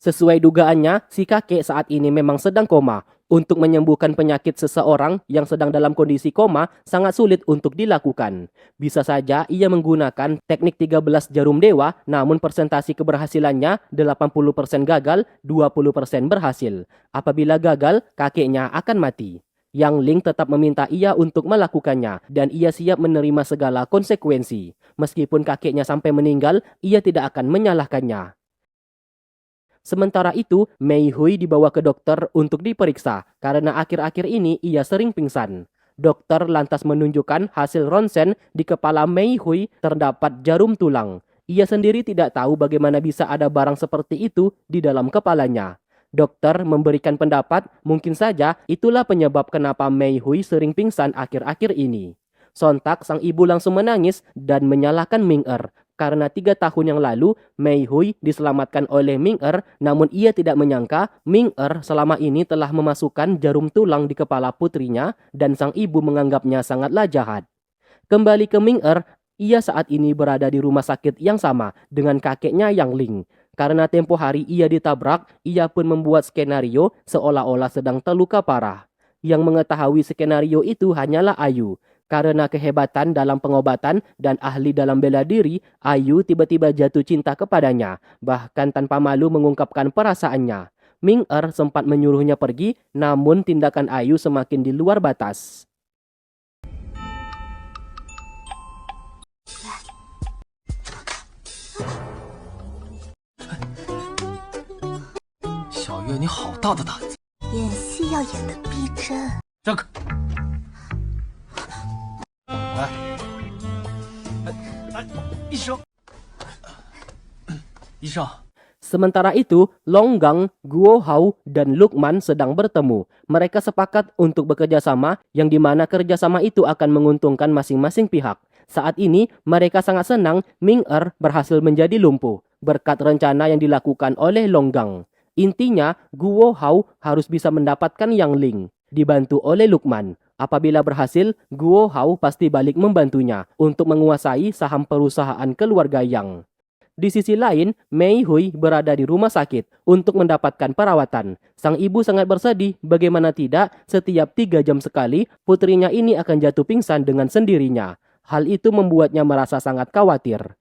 Sesuai dugaannya, si kakek saat ini memang sedang koma. Untuk menyembuhkan penyakit seseorang yang sedang dalam kondisi koma sangat sulit untuk dilakukan. Bisa saja ia menggunakan teknik 13 jarum dewa, namun persentasi keberhasilannya 80% gagal, 20% berhasil. Apabila gagal, kakeknya akan mati. Yang Ling tetap meminta ia untuk melakukannya dan ia siap menerima segala konsekuensi. Meskipun kakeknya sampai meninggal, ia tidak akan menyalahkannya. Sementara itu, Mei Hui dibawa ke dokter untuk diperiksa karena akhir-akhir ini ia sering pingsan. Dokter lantas menunjukkan hasil ronsen di kepala Mei Hui terdapat jarum tulang. Ia sendiri tidak tahu bagaimana bisa ada barang seperti itu di dalam kepalanya. Dokter memberikan pendapat mungkin saja itulah penyebab kenapa Mei Hui sering pingsan akhir-akhir ini. Sontak sang ibu langsung menangis dan menyalahkan Ming karena 3 tahun yang lalu Mei Hui diselamatkan oleh Ming namun ia tidak menyangka Ming selama ini telah memasukkan jarum tulang di kepala putrinya dan sang ibu menganggapnya sangatlah jahat. Kembali ke Ming ia saat ini berada di rumah sakit yang sama dengan kakeknya Yang Ling. Karena tempo hari ia ditabrak, ia pun membuat skenario seolah-olah sedang terluka parah. Yang mengetahui skenario itu hanyalah Ayu. Karena kehebatan dalam pengobatan dan ahli dalam bela diri, Ayu tiba-tiba jatuh cinta kepadanya, bahkan tanpa malu mengungkapkan perasaannya. Ming sempat menyuruhnya pergi, namun tindakan Ayu semakin di luar batas. Xiao Yue，你好大的胆子！演戏要演得逼真。让开！ 医生，医生， Sementara itu, Longgang, Guo Hao, dan Lukman sedang bertemu. Mereka sepakat untuk bekerja sama, yang dimana kerjasama itu akan menguntungkan masing-masing pihak. Saat ini, mereka sangat senang Ming Er berhasil menjadi lumpuh berkat rencana yang dilakukan oleh Longgang. Intinya, Guo Hao harus bisa mendapatkan Yang Ling, dibantu oleh Lukman. Apabila berhasil, Guo Hao pasti balik membantunya untuk menguasai saham perusahaan keluarga Yang. Di sisi lain, Mei Hui berada di rumah sakit untuk mendapatkan perawatan. Sang ibu sangat bersedih, bagaimana tidak, setiap 3 jam sekali, putrinya ini akan jatuh pingsan dengan sendirinya. Hal itu membuatnya merasa sangat khawatir.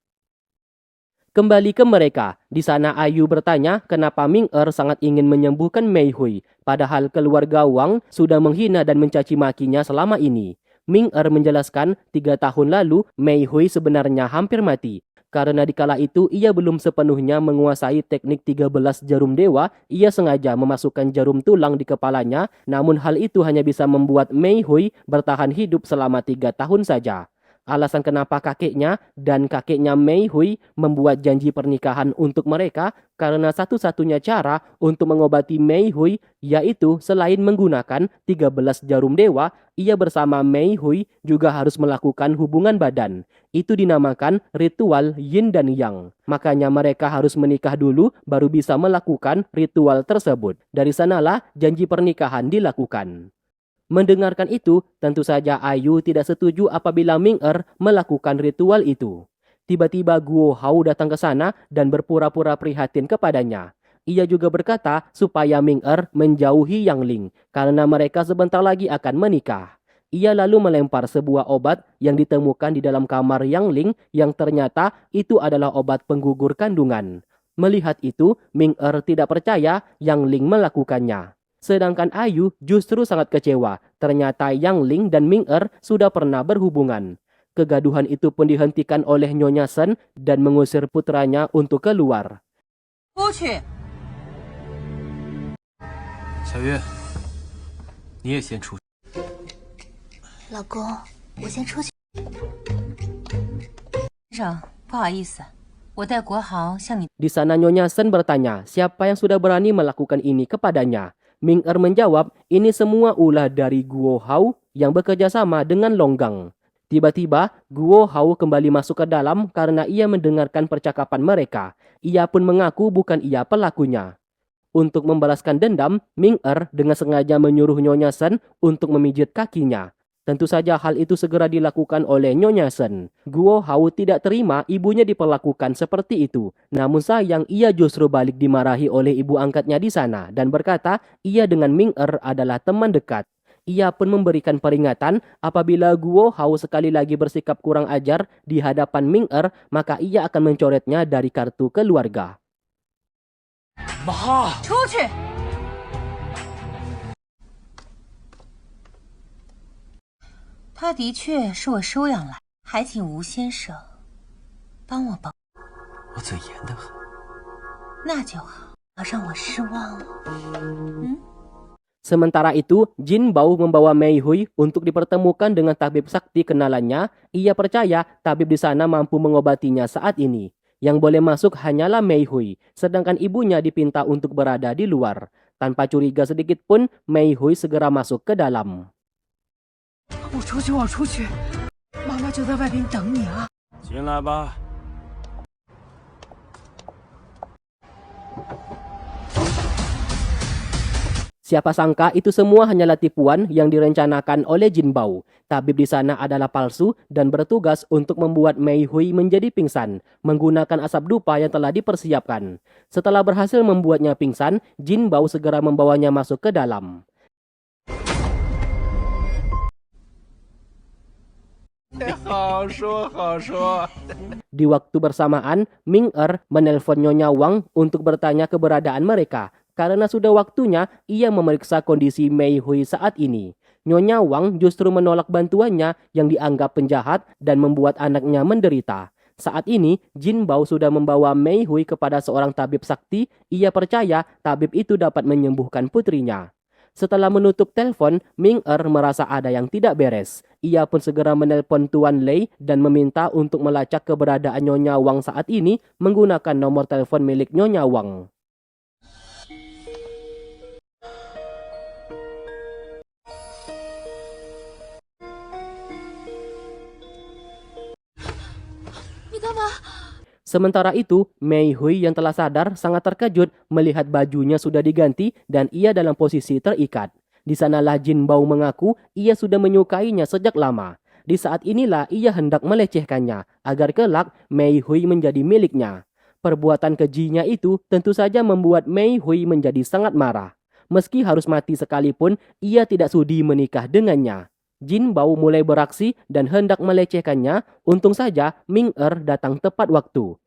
Kembali ke mereka, di sana Ayu bertanya kenapa Ming Er sangat ingin menyembuhkan Mei Hui, padahal keluarga Wang sudah menghina dan mencaci makinya selama ini. Ming Er menjelaskan 3 tahun lalu Mei Hui sebenarnya hampir mati. Karena dikala itu ia belum sepenuhnya menguasai teknik 13 jarum dewa, ia sengaja memasukkan jarum tulang di kepalanya, namun hal itu hanya bisa membuat Mei Hui bertahan hidup selama 3 tahun saja. Alasan kenapa kakeknya dan kakeknya Mei Hui membuat janji pernikahan untuk mereka karena satu-satunya cara untuk mengobati Mei Hui yaitu selain menggunakan 13 jarum dewa, ia bersama Mei Hui juga harus melakukan hubungan badan. Itu dinamakan ritual yin dan yang. Makanya mereka harus menikah dulu baru bisa melakukan ritual tersebut. Dari sanalah janji pernikahan dilakukan. Mendengarkan itu, tentu saja Ayu tidak setuju apabila Ming Er melakukan ritual itu. Tiba-tiba Guo Hao datang ke sana dan berpura-pura prihatin kepadanya. Ia juga berkata supaya Ming Er menjauhi Yang Ling karena mereka sebentar lagi akan menikah. Ia lalu melempar sebuah obat yang ditemukan di dalam kamar Yang Ling yang ternyata itu adalah obat penggugur kandungan. Melihat itu, Ming Er tidak percaya Yang Ling melakukannya. Sedangkan Ayu justru sangat kecewa. Ternyata Yang Ling dan Ming Er sudah pernah berhubungan. Kegaduhan itu pun dihentikan oleh Nyonya Shen dan mengusir putranya untuk keluar. 出去！ 小月，你也先出去。 老公，我先出去。 先生，不好意思，我带国豪向你。 Di sana Nyonya Shen bertanya siapa yang sudah berani melakukan ini kepadanya. Ming Er menjawab, ini semua ulah dari Guo Hao yang bekerja sama dengan Longgang. Tiba-tiba, Guo Hao kembali masuk ke dalam karena ia mendengarkan percakapan mereka. Ia pun mengaku bukan ia pelakunya. Untuk membalaskan dendam, Ming Er dengan sengaja menyuruh Nyonya Shen untuk memijit kakinya. Tentu saja hal itu segera dilakukan oleh Nyonya Shen. Guo Hao tidak terima ibunya diperlakukan seperti itu. Namun sayang ia justru balik dimarahi oleh ibu angkatnya di sana dan berkata ia dengan Ming Er adalah teman dekat. Ia pun memberikan peringatan apabila Guo Hao sekali lagi bersikap kurang ajar di hadapan Ming Er, maka ia akan mencoretnya dari kartu keluarga. 妈， 出去！ 他的确是我收养来，还请吴先生帮我保。 我嘴严得很。 那就好，让我失望了。 Sementara itu, Jin Bao membawa Mei Hui untuk dipertemukan dengan tabib sakti kenalannya. Ia percaya tabib di sana mampu mengobatinya saat ini. Yang boleh masuk hanyalah Mei Hui, sedangkan ibunya dipinta untuk berada di luar. Tanpa curiga sedikit pun, Mei Hui segera masuk ke dalam. 我出去，我出去，妈妈就在外边等你啊。 进来吧。 Siapa sangka itu semua hanyalah tipuan yang direncanakan oleh Jin Bao. Tabib di sana adalah palsu dan bertugas untuk membuat Mei Hui menjadi pingsan menggunakan asap dupa yang telah dipersiapkan. Setelah berhasil membuatnya pingsan, Jin Bao segera membawanya masuk ke dalam. Di waktu bersamaan, Ming Er menelpon Nyonya Wang untuk bertanya keberadaan mereka. Karena sudah waktunya ia memeriksa kondisi Mei Hui saat ini. Nyonya Wang justru menolak bantuannya yang dianggap penjahat dan membuat anaknya menderita. Saat ini, Jin Bao sudah membawa Mei Hui kepada seorang tabib sakti. Ia percaya tabib itu dapat menyembuhkan putrinya. Setelah menutup telepon, Ming Er merasa ada yang tidak beres. Ia pun segera menelpon Tuan Lei dan meminta untuk melacak keberadaan Nyonya Wang saat ini menggunakan nomor telepon milik Nyonya Wang. Sementara itu, Mei Hui yang telah sadar sangat terkejut melihat bajunya sudah diganti dan ia dalam posisi terikat. Di sanalah Jin Bao mengaku ia sudah menyukainya sejak lama. Di saat inilah ia hendak melecehkannya agar kelak Mei Hui menjadi miliknya. Perbuatan kejinya itu tentu saja membuat Mei Hui menjadi sangat marah. Meski harus mati sekalipun, ia tidak sudi menikah dengannya. Jin Bao mulai beraksi dan hendak melecehkannya. Untung saja Ming datang tepat waktu.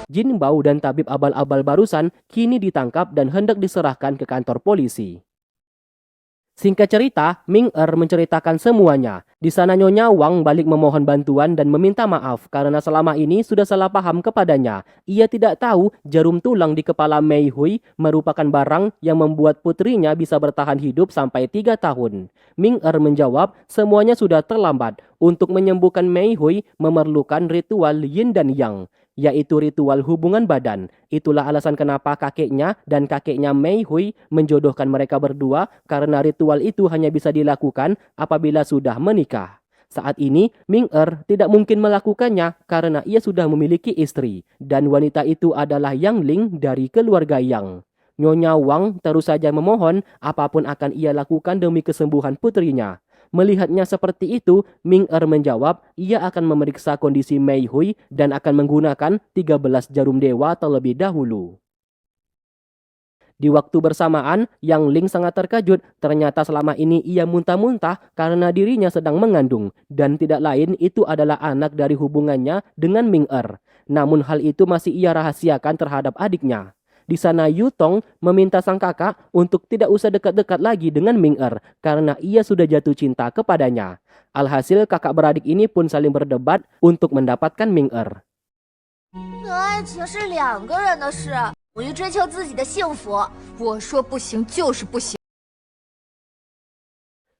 Jin Bao dan tabib abal-abal barusan kini ditangkap dan hendak diserahkan ke kantor polisi. Singkat cerita, Ming menceritakan semuanya. Di sana Nyonya Wang balik memohon bantuan dan meminta maaf karena selama ini sudah salah paham kepadanya. Ia tidak tahu jarum tulang di kepala Mei Hui merupakan barang yang membuat putrinya bisa bertahan hidup sampai 3 tahun. Ming menjawab semuanya sudah terlambat. Untuk menyembuhkan Mei Hui memerlukan ritual yin dan yang, yaitu ritual hubungan badan. Itulah alasan kenapa kakeknya dan kakeknya Mei Hui menjodohkan mereka berdua karena ritual itu hanya bisa dilakukan apabila sudah menikah. Saat ini, Ming tidak mungkin melakukannya karena ia sudah memiliki istri dan wanita itu adalah Yang Ling dari keluarga Yang. Nyonya Wang terus saja memohon apapun akan ia lakukan demi kesembuhan putrinya. Melihatnya seperti itu, Ming menjawab ia akan memeriksa kondisi Mei Hui dan akan menggunakan 13 jarum dewa terlebih dahulu. Di waktu bersamaan, Yang Ling sangat terkejut. Ternyata selama ini ia muntah-muntah karena dirinya sedang mengandung dan tidak lain itu adalah anak dari hubungannya dengan Ming Namun hal itu masih ia rahasiakan terhadap adiknya. Di sana Yu Tong meminta sang kakak untuk tidak usah dekat-dekat lagi dengan Ming karena ia sudah jatuh cinta kepadanya. Alhasil kakak beradik ini pun saling berdebat untuk mendapatkan Ming 爱情是2个人的事，我去追求自己的幸福。我说不行就是不行。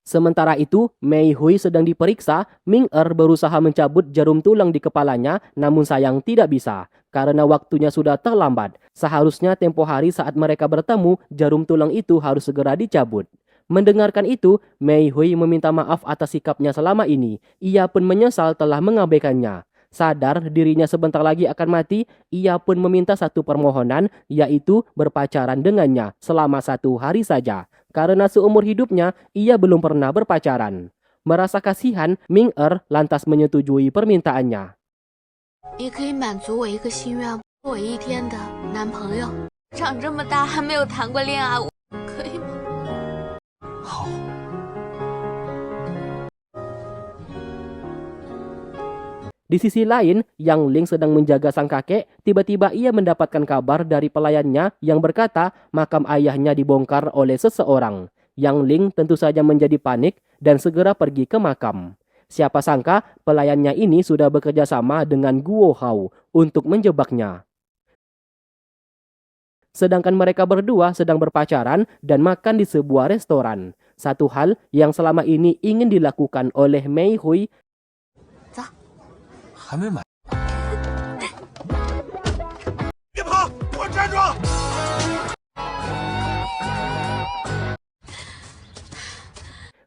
Sementara itu, Mei Hui sedang diperiksa. Ming berusaha mencabut jarum tulang di kepalanya, namun sayang tidak bisa karena waktunya sudah terlambat. Seharusnya tempo hari saat mereka bertemu, jarum tulang itu harus segera dicabut. Mendengarkan itu, Mei Hui meminta maaf atas sikapnya selama ini. Ia pun menyesal telah mengabaikannya. Sadar dirinya sebentar lagi akan mati, ia pun meminta satu permohonan, yaitu berpacaran dengannya selama 1 hari saja. Karena seumur hidupnya, ia belum pernah berpacaran. Merasa kasihan, Ming lantas menyetujui permintaannya. 也可以满足我一个心愿，我1天的男朋友。长这么大还没有谈过恋爱，可以吗？好。 Di sisi lain, Yang Ling sedang menjaga sang kakek. Tiba-tiba ia mendapatkan kabar dari pelayannya yang berkata makam ayahnya dibongkar oleh seseorang. Yang Ling tentu saja menjadi panik dan segera pergi ke makam. Siapa sangka pelayannya ini sudah bekerja sama dengan Guo Hao untuk menjebaknya. Sedangkan mereka berdua sedang berpacaran dan makan di sebuah restoran. Satu hal yang selama ini ingin dilakukan oleh Mei Hui. 还没买。别跑，给我站住！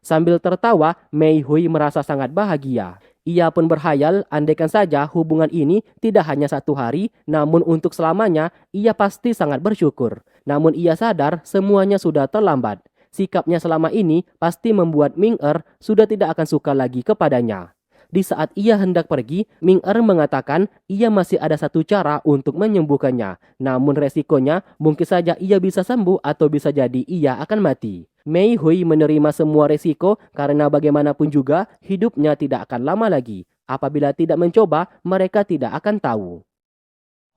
Sambil tertawa, Mei Hui merasa sangat bahagia. Ia pun berhayal andaikan saja hubungan ini tidak hanya 1 hari, namun untuk selamanya ia pasti sangat bersyukur. Namun ia sadar semuanya sudah terlambat. Sikapnya selama ini pasti membuat Ming sudah tidak akan suka lagi kepadanya. Di saat ia hendak pergi, Ming mengatakan ia masih ada satu cara untuk menyembuhkannya. Namun resikonya mungkin saja ia bisa sembuh atau bisa jadi ia akan mati. Mei Hui menerima semua resiko karena bagaimanapun juga hidupnya tidak akan lama lagi. Apabila tidak mencoba, mereka tidak akan tahu.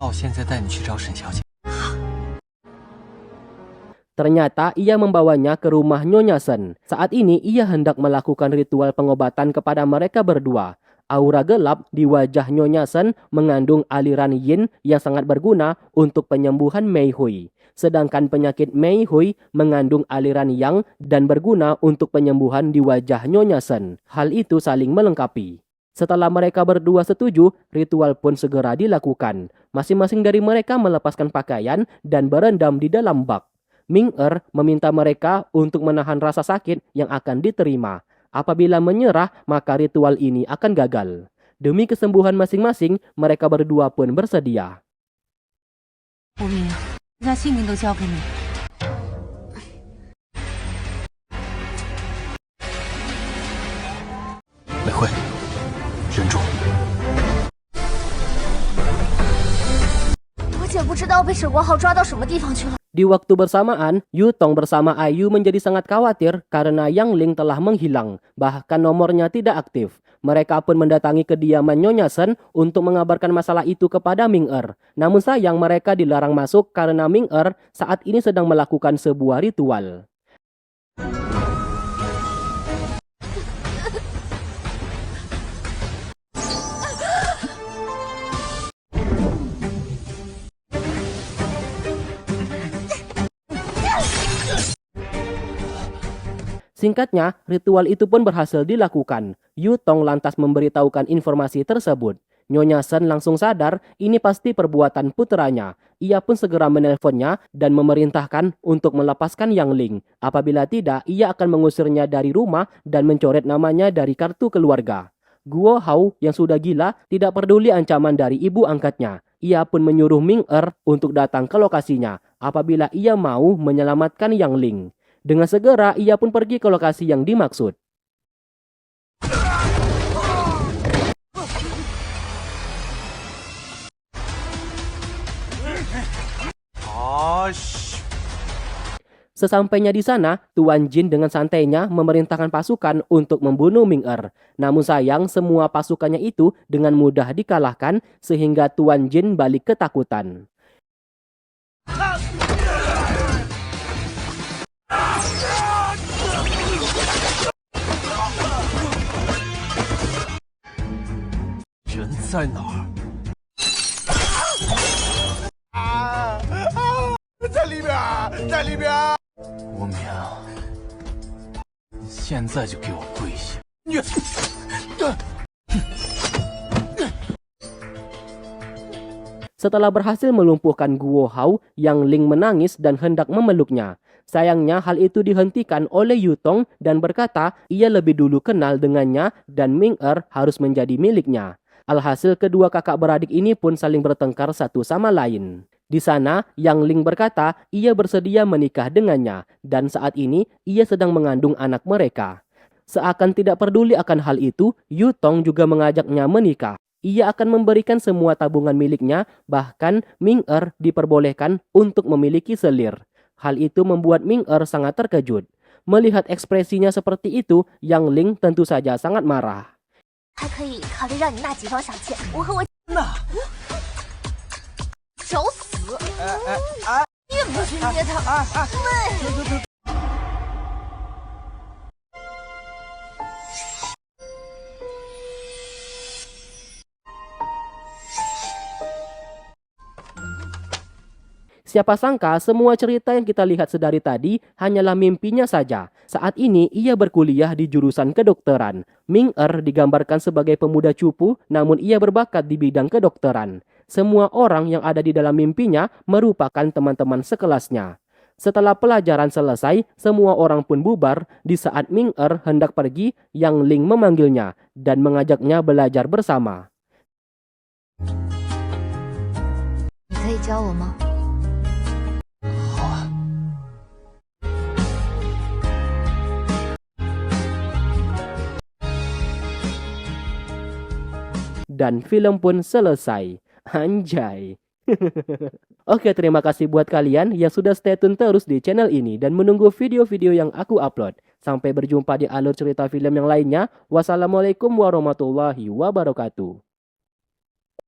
我现在带你去找沈小姐。 Ternyata ia membawanya ke rumah Nyonya Sen. Saat ini ia hendak melakukan ritual pengobatan kepada mereka berdua. Aura gelap di wajah Nyonya Sen mengandung aliran yin yang sangat berguna untuk penyembuhan Mei Hui. Sedangkan penyakit Mei Hui mengandung aliran yang dan berguna untuk penyembuhan di wajah Nyonya Sen. Hal itu saling melengkapi. Setelah mereka berdua setuju, ritual pun segera dilakukan. Masing-masing dari mereka melepaskan pakaian dan berendam di dalam bak. Ming-Er meminta mereka untuk menahan rasa sakit yang akan diterima. Apabila menyerah, maka ritual ini akan gagal. Demi kesembuhan masing-masing, mereka berdua pun bersedia. 无名，人家性命都交给你。 美惠，忍住。我姐不知道被沈国豪抓到什么地方去了。 Di waktu bersamaan, Yu Tong bersama Ayu menjadi sangat khawatir karena Yang Ling telah menghilang, bahkan nomornya tidak aktif. Mereka pun mendatangi kediaman Nyonya Shen untuk mengabarkan masalah itu kepada Ming-Er. Namun sayang mereka dilarang masuk karena Ming-Er saat ini sedang melakukan sebuah ritual. Singkatnya, ritual itu pun berhasil dilakukan. Yu Tong lantas memberitahukan informasi tersebut. Nyonya Shen langsung sadar ini pasti perbuatan puteranya. Ia pun segera menelponnya dan memerintahkan untuk melepaskan Yang Ling. Apabila tidak, ia akan mengusirnya dari rumah dan mencoret namanya dari kartu keluarga. Guo Hao yang sudah gila tidak peduli ancaman dari ibu angkatnya. Ia pun menyuruh Ming-Er untuk datang ke lokasinya apabila ia mau menyelamatkan Yang Ling. Dengan segera, ia pun pergi ke lokasi yang dimaksud. Sesampainya di sana, Tuan Jin dengan santainya memerintahkan pasukan untuk membunuh Ming-Er. Namun sayang, semua pasukannya itu dengan mudah dikalahkan sehingga Tuan Jin balik ketakutan.无名，你现在就给我跪下！ Setelah berhasil melumpuhkan Guo Hao, Yang Ling menangis dan hendak memeluknya. Sayangnya hal itu dihentikan oleh Yu Tong dan berkata ia lebih dulu kenal dengannya dan Ming-Er harus menjadi miliknya. Alhasil kedua kakak beradik ini pun saling bertengkar satu sama lain. Di sana, Yang Ling berkata ia bersedia menikah dengannya dan saat ini ia sedang mengandung anak mereka. Seakan tidak peduli akan hal itu, Yu Tong juga mengajaknya menikah. Ia akan memberikan semua tabungan miliknya, bahkan Ming-Er diperbolehkan untuk memiliki selir. Hal itu membuat Ming-Er sangat terkejut. Melihat ekspresinya seperti itu, Yang Ling tentu saja sangat marah. 还可以考虑让你纳几房小妾，我和我那找死！捏不去捏他，Siapa sangka semua cerita yang kita lihat sedari tadi hanyalah mimpinya saja. Saat ini ia berkuliah di jurusan kedokteran. Ming-Er digambarkan sebagai pemuda cupu namun ia berbakat di bidang kedokteran. Semua orang yang ada di dalam mimpinya merupakan teman-teman sekelasnya. Setelah pelajaran selesai, semua orang pun bubar. Di saat Ming-Er hendak pergi, Yang Ling memanggilnya dan mengajaknya belajar bersama. 你可以教我吗？ Dan film pun selesai. Anjay. Oke, terima kasih buat kalian yang sudah stay tune terus di channel ini dan menunggu video-video yang aku upload. Sampai berjumpa di alur cerita film yang lainnya. Wassalamualaikum warahmatullahi wabarakatuh.